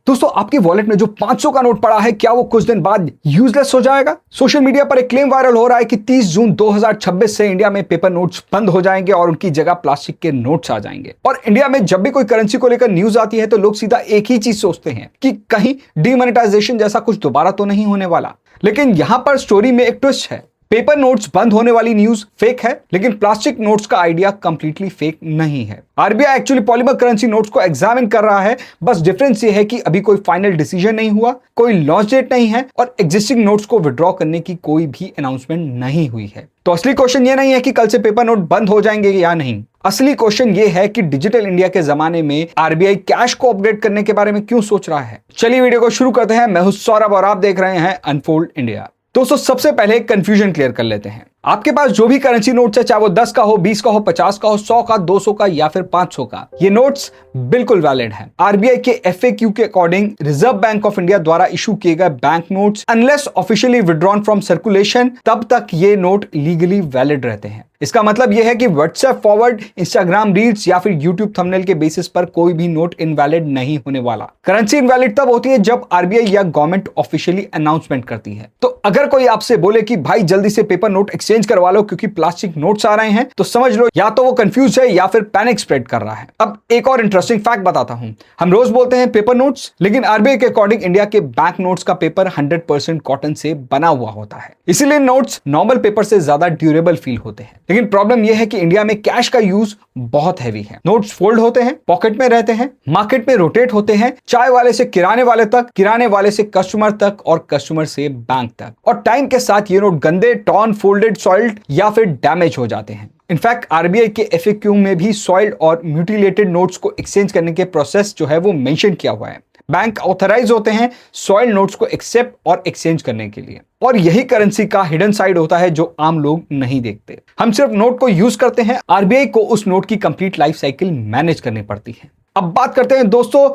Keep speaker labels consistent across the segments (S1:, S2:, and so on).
S1: दोस्तों, आपकी वॉलेट में जो 500 का नोट पड़ा है, क्या वो कुछ दिन बाद यूजलेस हो जाएगा? सोशल मीडिया पर एक क्लेम वायरल हो रहा है कि 30 जून 2026 से इंडिया में पेपर नोट्स बंद हो जाएंगे और उनकी जगह प्लास्टिक के नोट्स आ जाएंगे। और इंडिया में जब भी कोई करेंसी को लेकर न्यूज आती है तो लोग सीधा एक ही चीज सोचते हैं कि कहीं डीमोनेटाइजेशन जैसा कुछ दोबारा तो नहीं होने वाला। लेकिन यहां पर स्टोरी में एक ट्विस्ट है। पेपर नोट्स बंद होने वाली न्यूज फेक है, लेकिन प्लास्टिक नोट्स का आइडिया कंप्लीटली फेक नहीं है। RBI actually polymer currency notes को एग्जामिन कर रहा है। बस डिफरेंस ये है कि अभी कोई फाइनल डिसीजन नहीं हुआ, कोई लॉन्च डेट नहीं है और एग्जिस्टिंग नोट्स को विड्रॉ करने की कोई भी अनाउंसमेंट नहीं हुई है। तो असली क्वेश्चन ये नहीं है कि कल से पेपर नोट बंद हो जाएंगे या नहीं। असली क्वेश्चन ये है कि डिजिटल इंडिया के जमाने में आरबीआई कैश को अपग्रेड करने के बारे में क्यों सोच रहा है। चलिए वीडियो को शुरू करते हैं। मैं हूं सौरभ और आप देख रहे हैं अनफोल्ड इंडिया। दोस्तों, सबसे पहले कंफ्यूजन क्लियर कर लेते हैं। आपके पास जो भी करेंसी नोट्स है, चाहे वो 10 का हो, 20 का हो, 50 का हो, 100 का, 200 का या फिर 500 का, ये नोट्स बिल्कुल वैलिड हैं। आरबीआई के एफएक्यू के according reserve bank of India द्वारा इशू किए गए bank notes unless officially withdrawn from circulation, तब तक ये नोट लीगली वैलिड रहते हैं। इसका मतलब यह है कि व्हाट्सएप फॉरवर्ड, इंस्टाग्राम रील्स या फिर यूट्यूब थंबनेल के बेसिस पर कोई भी नोट इनवैलिड नहीं होने वाला। करेंसी इनवैलिड तब होती है जब आरबीआई या गवर्नमेंट ऑफिशियली अनाउंसमेंट करती है। तो अगर कोई आपसे बोले कि भाई जल्दी से पेपर नोट एक्सचेंज करवा लो क्योंकि प्लास्टिक नोट्स आ रहे हैं, तो समझ लो या तो वो कंफ्यूज है या फिर पैनिक स्प्रेड कर रहा है। अब एक और इंटरेस्टिंग फैक्ट बताता हूं। हम रोज बोलते हैं पेपर नोट्स, लेकिन आरबीआई के अकॉर्डिंग इंडिया के बैंक नोट्स का पेपर 100% कॉटन से बना हुआ होता है। इसीलिए नोट्स नॉर्मल पेपर से ज्यादा ड्यूरेबल फील होते हैं। लेकिन प्रॉब्लम यह है कि इंडिया में कैश का यूज बहुत हैवी है। नोट्स फोल्ड होते हैं, पॉकेट में रहते हैं, मार्केट में रोटेट होते हैं, चाय वाले से किराने वाले तक, किराने वाले से कस्टमर तक और कस्टमर से बैंक तक। और टाइम के साथ ये नोट गंदे, टॉर्न, फोल्डेड, सॉइल्ड या फिर डैमेज हो जाते हैं। इनफैक्ट आरबीआई के एफएक्यू में भी सॉइल्ड और म्यूटिलेटेड नोट्स को एक्सचेंज करने के प्रोसेस जो है वो मेंशन किया हुआ है। बैंक ऑथराइज होते हैं सॉइल्ड नोट्स को एक्सेप्ट और एक्सचेंज करने के लिए। और यही करेंसी का हिडन साइड होता है जो आम लोग नहीं देखते। हम सिर्फ नोट को यूज करते हैं, आरबीआई को उस नोट की कंप्लीट लाइफ साइकिल मैनेज करनी पड़ती है। अब बात करते हैं दोस्तों,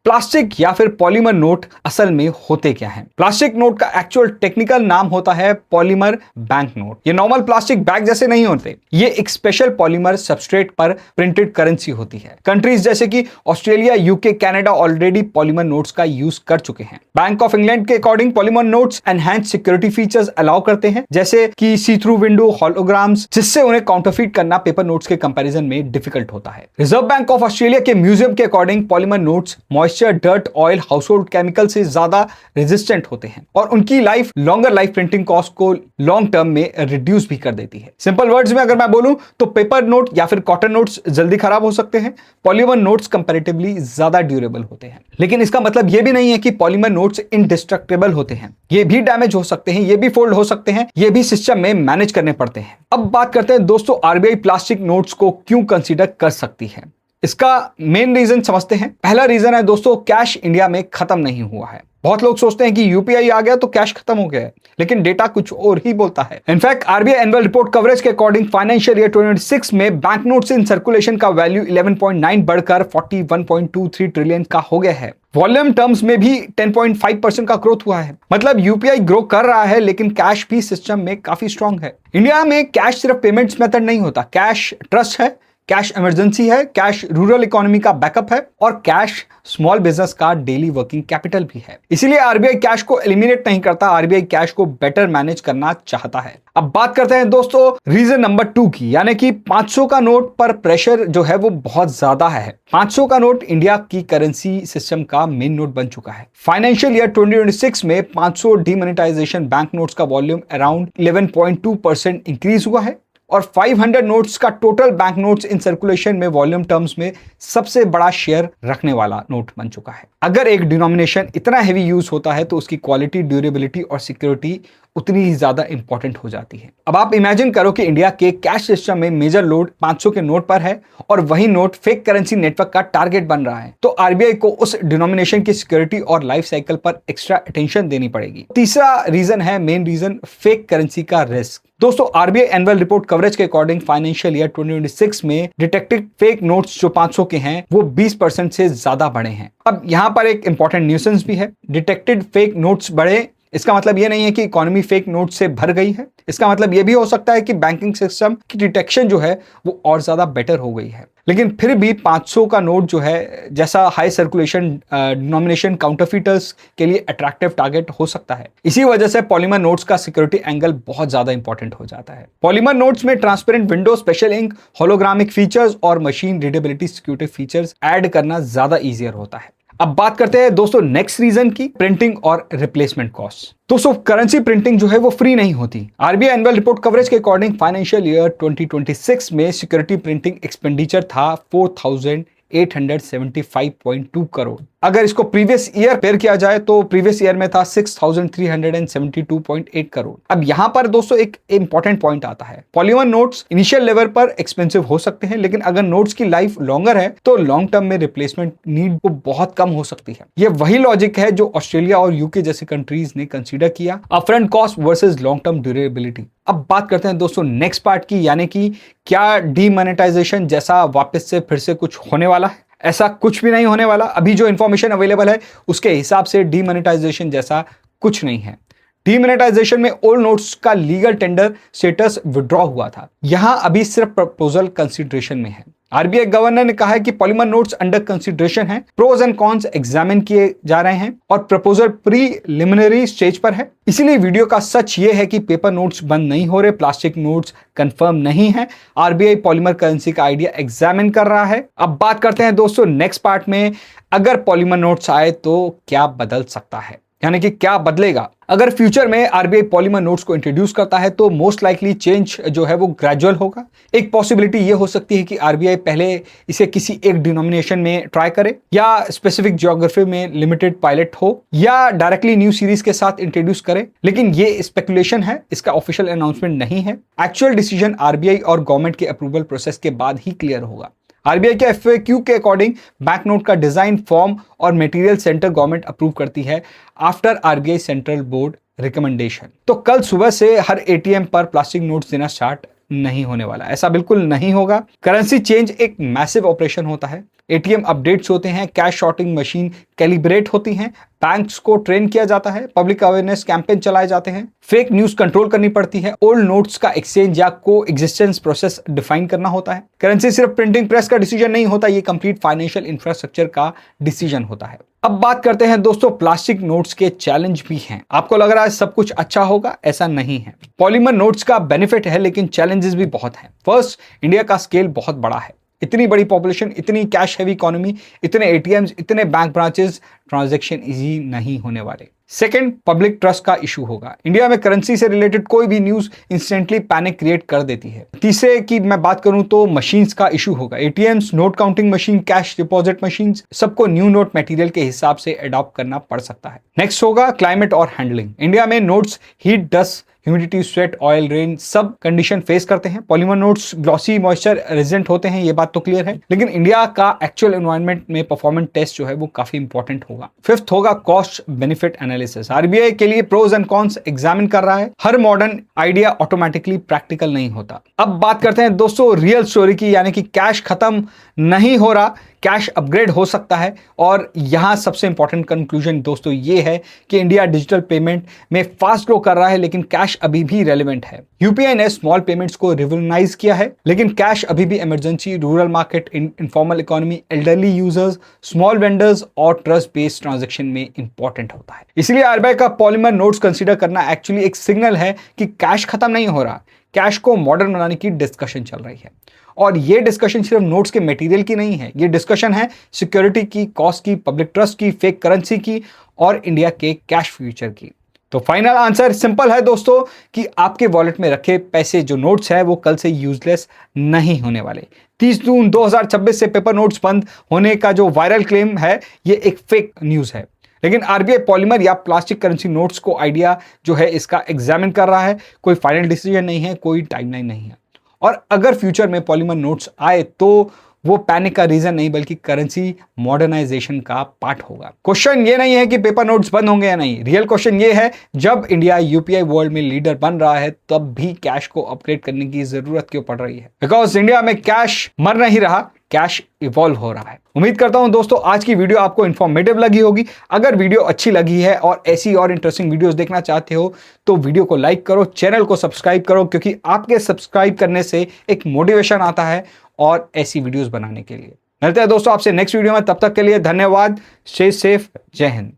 S1: प्लास्टिक या फिर पॉलीमर नोट असल में होते क्या हैं। प्लास्टिक नोट का एक्चुअल टेक्निकल नाम होता है पॉलीमर बैंक नोट। ये नॉर्मल प्लास्टिक बैग जैसे नहीं होते। ये एक स्पेशल पॉलीमर सबस्ट्रेट पर प्रिंटेड करेंसी होती है। कंट्रीज जैसे कि Australia, UK, Canada already polymer notes का यूज कर चुके हैं। बैंक ऑफ इंग्लैंड के according polymer notes enhance security features allow करते हैं, जैसे कि सी थ्रू विंडो, होलोग्राम्स, जिससे उन्हें काउंटरफीट करना पेपर नोट्स के कंपैरिजन में डिफिकल्ट होता है। रिजर्व बैंक ऑफ ऑस्ट्रेलिया के म्यूजियम के according polymer notes dirt, oil, household chemical से ज्यादा रेजिस्टेंट होते हैं और उनकी life longer life printing cost को लॉन्ग टर्म में रिड्यूस भी कर देती है। सिंपल वर्ड्स में अगर मैं बोलूं तो पेपर नोट या फिर कॉटन नोट्स जल्दी खराब हो सकते हैं, पॉलीमर नोट्स कंपैरेटिवली ज्यादा ड्यूरेबल होते हैं। लेकिन इसका मतलब यह भी नहीं है कि पॉलीमर नोट्स इंडिस्ट्रक्टेबल होते हैं। ये भी डैमेज हो सकते हैं, ये भी फोल्ड हो सकते हैं, ये भी सिस्टम में मैनेज करने पड़ते हैं। अब बात करते हैं दोस्तों, आरबीआई प्लास्टिक नोट्स को क्यों कंसीडर कर सकती है। इसका मेन रीजन समझते हैं। पहला रीजन है दोस्तों, कैश इंडिया में खत्म नहीं हुआ है। बहुत लोग सोचते हैं कि यूपीआई आ गया तो कैश खत्म हो गया है, लेकिन डेटा कुछ और ही बोलता है। In fact RBI annual report coverage के अकॉर्डिंग फाइनेंशियल ईयर 2026 में बैंक नोट्स इन सर्कुलेशन का वैल्यू 11.9 बढ़कर 41.23 ट्रिलियन का हो गया है। वॉल्यूम टर्म्स में भी 10.5% का ग्रोथ हुआ है। मतलब यूपीआई ग्रो कर रहा है, लेकिन कैश भी सिस्टम में काफी स्ट्रांग है। इंडिया में कैश सिर्फ पेमेंट्स मेथड नहीं होता, कैश ट्रस्ट है, कैश इमरजेंसी है, कैश रूरल इकोनॉमी का बैकअप है और कैश स्मॉल बिजनेस का डेली वर्किंग कैपिटल भी है। इसीलिए आरबीआई कैश को एलिमिनेट नहीं करता, आरबीआई कैश को बेटर मैनेज करना चाहता है। अब बात करते हैं दोस्तों रीजन नंबर 2 की, यानी कि 500 का नोट पर प्रेशर जो है वो बहुत ज्यादा है। 500 का नोट इंडिया की करेंसी सिस्टम का मेन नोट बन चुका है। फाइनेंशियल ईयर 2026 में 500 डीमोनेटाइजेशन बैंक नोट्स का वॉल्यूम अराउंड 11.2% इंक्रीज हुआ है और 500 नोट्स का total bank notes in circulation में वॉल्यूम टर्म्स में सबसे बड़ा शेयर रखने वाला नोट बन चुका है। अगर एक डिनोमिनेशन इतना हैवी यूज होता है तो उसकी क्वालिटी, ड्यूरेबिलिटी और सिक्योरिटी उतनी ही ज्यादा इंपॉर्टेंट हो जाती है। अब आप इमेजिन करो कि इंडिया के कैश सिस्टम में मेजर लोड 500 के नोट पर है और वही नोट फेक करेंसी नेटवर्क का टारगेट बन रहा है, तो आरबीआई को उस डिनोमिनेशन की सिक्योरिटी और लाइफ साइकिल पर एक्स्ट्रा अटेंशन देनी पड़ेगी। तीसरा रीजन है, मेन रीजन, फेक करेंसी का रिस्क। दोस्तों, आरबीआई एनुअल रिपोर्ट कवरेज के अकॉर्डिंग फाइनेंशियल ईयर 2026 में डिटेक्टेड फेक नोट्स जो 500 के हैं वो 20% से ज्यादा बढ़े हैं। अब यहां पर एक इंपॉर्टेंट न्यूसेंस भी है। डिटेक्टेड फेक नोट्स बढ़े इसका मतलब ये नहीं है कि इकोनॉमी फेक नोट से भर गई है। इसका मतलब ये भी हो सकता है कि बैंकिंग सिस्टम की डिटेक्शन जो है वो और ज्यादा बेटर हो गई है। लेकिन फिर भी 500 का नोट जो है जैसा हाई सर्कुलेशन डिनोमिनेशन काउंटरफीटर्स के लिए अट्रैक्टिव टारगेट हो सकता है। इसी वजह से पॉलीमर नोट्स का सिक्योरिटी एंगल बहुत ज्यादा इंपॉर्टेंट हो जाता है। पॉलीमर नोट्स में transparent window, special ink, holographic features और machine readability security features add करना ज्यादा ईजियर होता है। अब बात करते हैं दोस्तों नेक्स्ट रीजन की, प्रिंटिंग और रिप्लेसमेंट कॉस्ट। दोस्तों करेंसी प्रिंटिंग जो है वो फ्री नहीं होती। आरबीआई एनुअल रिपोर्ट कवरेज के अकॉर्डिंग फाइनेंशियल ईयर 2026 में सिक्योरिटी प्रिंटिंग एक्सपेंडिचर था 4875.2 करोड़। अगर इसको प्रीवियस ईयर पेयर किया जाए तो प्रीवियस ईयर में था 6372.8 करोड़। अब यहां पर दोस्तों एक इंपॉर्टेंट पॉइंट आता है, पॉलीमर नोट्स इनिशियल लेवल पर एक्सपेंसिव हो सकते हैं, लेकिन अगर नोट्स की लाइफ लॉन्गर है तो लॉन्ग टर्म में रिप्लेसमेंट नीड को बहुत कम हो सकती है। यह वही लॉजिक है जो ऑस्ट्रेलिया और यूके जैसे कंट्रीज ने कंसीडर किया, upfront cost versus long term durability. अब बात करते हैं दोस्तों नेक्स्ट पार्ट की, यानी कि क्या डीमोनेटाइजेशन जैसा वापस से फिर से कुछ होने वाला है? ऐसा कुछ भी नहीं होने वाला। अभी जो इंफॉर्मेशन अवेलेबल है उसके हिसाब से डीमोनेटाइजेशन जैसा कुछ नहीं है। डीमोनेटाइजेशन में ओल्ड नोट्स का लीगल टेंडर स्टेटस विड्रॉ हुआ था, यहां अभी सिर्फ प्रपोजल कंसिडरेशन में है। आरबीआई गवर्नर ने कहा है कि पॉलीमर नोट्स अंडर कंसिडरेशन है, प्रोज एंड कॉन्स एग्जामिन किए जा रहे हैं और प्रपोजल प्रीलिमिनरी स्टेज पर है। इसीलिए वीडियो का सच ये है कि पेपर नोट्स बंद नहीं हो रहे, प्लास्टिक नोट्स कंफर्म नहीं है। आरबीआई पॉलीमर करेंसी का आइडिया एग्जामिन कर रहा है। अब बात करते हैं दोस्तों नेक्स्ट पार्ट में, अगर पॉलीमर नोट्स आए तो क्या बदल सकता है, यानी कि क्या बदलेगा। अगर फ्यूचर में आरबीआई पॉलीमर नोट्स को इंट्रोड्यूस करता है तो मोस्ट लाइकली चेंज जो है वो ग्रेजुअल होगा। एक पॉसिबिलिटी ये हो सकती है कि आरबीआई पहले इसे किसी एक डिनोमिनेशन में ट्राई करे, या स्पेसिफिक ज्योग्राफी में लिमिटेड पायलट हो, या डायरेक्टली न्यू सीरीज के साथ इंट्रोड्यूस करे। लेकिन ये स्पेकुलेशन है, इसका ऑफिशियल अनाउंसमेंट नहीं है। एक्चुअल डिसीजन आरबीआई और गवर्नमेंट के अप्रूवल प्रोसेस के बाद ही क्लियर होगा। आरबीआई के एफएक्यू के अकॉर्डिंग बैंक नोट का डिजाइन, फॉर्म और मटेरियल सेंटर गवर्नमेंट अप्रूव करती है after RBI central board recommendation. तो कल सुबह से हर एटीएम पर प्लास्टिक नोट्स देना स्टार्ट नहीं होने वाला, ऐसा बिल्कुल नहीं होगा। करेंसी चेंज एक मैसिव ऑपरेशन होता है, एटीएम अपडेट्स होते हैं, कैश शॉर्टिंग मशीन कैलिब्रेट होती हैं, बैंक्स को ट्रेन किया जाता है, पब्लिक अवेयरनेस कैंपेन चलाए जाते हैं, फेक न्यूज कंट्रोल करनी पड़ती है, ओल्ड नोट्स का एक्सचेंज या को एग्जिस्टेंस प्रोसेस डिफाइन करना होता है। करेंसी सिर्फ प्रिंटिंग प्रेस का डिसीजन नहीं होता, ये कंप्लीट फाइनेंशियल इंफ्रास्ट्रक्चर का डिसीजन होता है। अब बात करते हैं दोस्तों प्लास्टिक नोट्स के चैलेंज भी हैं। आपको लग रहा है सब कुछ अच्छा होगा, ऐसा नहीं है। पॉलीमर नोट्स का बेनिफिट है लेकिन चैलेंजेस भी बहुत हैं। फर्स्ट, इंडिया का स्केल बहुत बड़ा है, इतनी बड़ी पॉपुलेशन, इतनी कैश हेवी इकोनॉमी, इतने एटीएम्स, इतने बैंक ब्रांचेस, ट्रांजैक्शन इजी नहीं होने वाले। सेकंड, पब्लिक ट्रस्ट का इशू होगा। इंडिया में करेंसी से रिलेटेड कोई भी न्यूज इंस्टेंटली पैनिक क्रिएट कर देती है। तीसरे की मैं बात करूं तो मशीन्स का इशू होगा। ATMs, note counting machine, cash deposit machine, सबको न्यू नोट मटेरियल के हिसाब से अडॉप्ट करना पड़ सकता है। नेक्स्ट होगा क्लाइमेट और हैंडलिंग। इंडिया में notes heat, dust, humidity, sweat, oil, rain सब कंडीशन फेस करते हैं। Polymer notes glossy, moisture resistant होते हैं, ये बात तो क्लियर है, लेकिन इंडिया का एक्चुअल एनवायरनमेंट में परफॉर्मेंस टेस्ट जो है वो काफी इंपॉर्टेंट होगा। फिफ्थ होगा कॉस्ट बेनिफिट एनालिसिस। आरबीआई के लिए प्रोज एंड कॉन्स एग्जामिन कर रहा है। हर मॉडर्न आइडिया ऑटोमेटिकली प्रैक्टिकल नहीं होता। अब बात करते हैं दोस्तों रियल स्टोरी की, यानी कि कैश खत्म नहीं हो रहा, कैश अपग्रेड हो सकता है। और यहां सबसे इंपॉर्टेंट कंक्लूजन दोस्तों ये है कि इंडिया डिजिटल पेमेंट में फास्ट ग्रो कर रहा है, लेकिन कैश अभी भी रेलेवेंट है। यूपीआई ने स्मॉल पेमेंट्स को रिवॉल्यूशनाइज किया है, लेकिन कैश अभी भी emergency, rural market, informal economy, elderly users, small vendors और ट्रस्ट बेस्ड ट्रांजैक्शन में इंपॉर्टेंट होता है। इसलिए आरबीआई का पॉलीमर नोट्स कंसीडर करना एक्चुअली एक सिग्नल है कि कैश खत्म नहीं हो रहा, कैश को मॉडर्न बनाने की डिस्कशन चल रही है। और ये डिस्कशन सिर्फ नोट्स के मटेरियल की नहीं है, ये डिस्कशन है सिक्योरिटी की, कॉस्ट की, पब्लिक ट्रस्ट की, फेक करेंसी की और इंडिया के कैश फ्यूचर की। तो फाइनल आंसर सिंपल है दोस्तों कि आपके वॉलेट में रखे पैसे जो नोट्स है वो कल से यूजलेस नहीं होने वाले। 30 जून 2026 से पेपर नोट्स बंद होने का जो वायरल क्लेम है ये एक फेक न्यूज है, लेकिन आरबीआई पॉलीमर या प्लास्टिक करेंसी नोट्स को आइडिया जो है इसका एग्जामिन कर रहा है। कोई फाइनल डिसीजन नहीं है, कोई टाइमलाइन नहीं है। और अगर फ्यूचर में पॉलीमर नोट्स आए तो वो पैनिक का रीजन नहीं बल्कि करेंसी मॉडर्नाइजेशन का पार्ट होगा। क्वेश्चन ये नहीं है कि पेपर नोट्स बंद होंगे या नहीं, रियल क्वेश्चन ये है जब इंडिया यूपीआई वर्ल्ड में लीडर बन रहा है तब भी कैश को अपग्रेड करने की जरूरत क्यों पड़ रही है? बिकॉज इंडिया में कैश मर नहीं रहा, कैश इवॉल्व हो रहा है। उम्मीद करता हूं दोस्तों आज की वीडियो आपको इन्फॉर्मेटिव लगी होगी। अगर वीडियो अच्छी लगी है और ऐसी और इंटरेस्टिंग वीडियोस देखना चाहते हो तो वीडियो को लाइक करो, चैनल को सब्सक्राइब करो, क्योंकि आपके सब्सक्राइब करने से एक मोटिवेशन आता है और ऐसी वीडियोस बनाने के लिए। मिलते हैं दोस्तों आपसे नेक्स्ट वीडियो में, तब तक के लिए धन्यवाद। स्टे सेफ, जय हिंद।